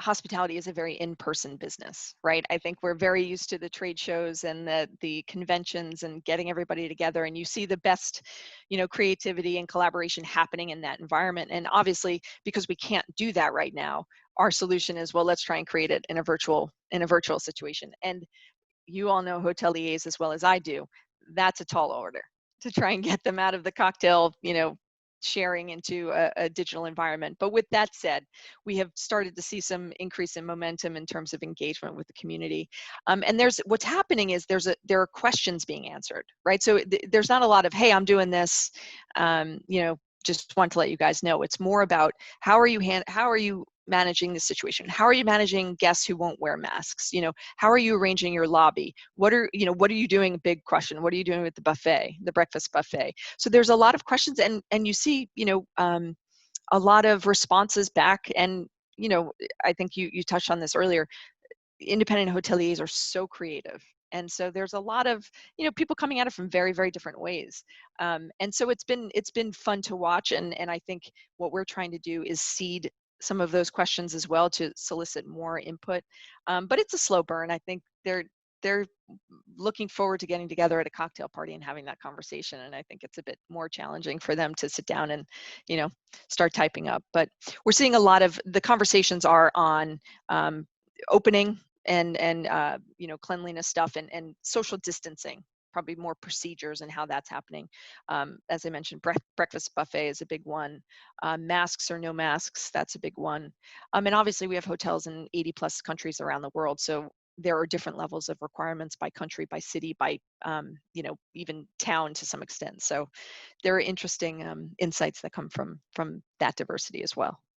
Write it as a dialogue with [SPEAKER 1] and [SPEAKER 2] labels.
[SPEAKER 1] hospitality is a very in-person business, right? I think we're very used to the trade shows and the conventions and getting everybody together, and you see the best, creativity and collaboration happening in that environment. And obviously, because we can't do that right now, our solution is, well, let's try and create it in a virtual situation. And you all know hoteliers as well as I do. That's a tall order to try and get them out of the cocktail, sharing into a digital environment. But with that said, we have started to see some increase in momentum in terms of engagement with the community. And what's happening is there are questions being answered, right? So there's not a lot of, hey, I'm doing this, just want to let you guys know. It's more about how are you managing the situation? How are you managing guests who won't wear masks? How are you arranging your lobby? What are you doing? Big question. What are you doing with the buffet, the breakfast buffet? So there's a lot of questions, and you see, a lot of responses back. And I think you touched on this earlier. Independent hoteliers are so creative. And so there's a lot of people coming at it from very, very different ways. And so it's been fun to watch. And I think what we're trying to do is seed some of those questions as well to solicit more input. But it's a slow burn. I think they're looking forward to getting together at a cocktail party and having that conversation. And I think it's a bit more challenging for them to sit down and start typing up. But we're seeing a lot of the conversations are on opening and cleanliness stuff and social distancing, probably more procedures and how that's happening. As I mentioned, breakfast buffet is a big one. Masks or no masks, that's a big one. And obviously we have hotels in 80 plus countries around the world, so there are different levels of requirements by country, by city, by even town to some extent. So there are interesting insights that come from that diversity as well.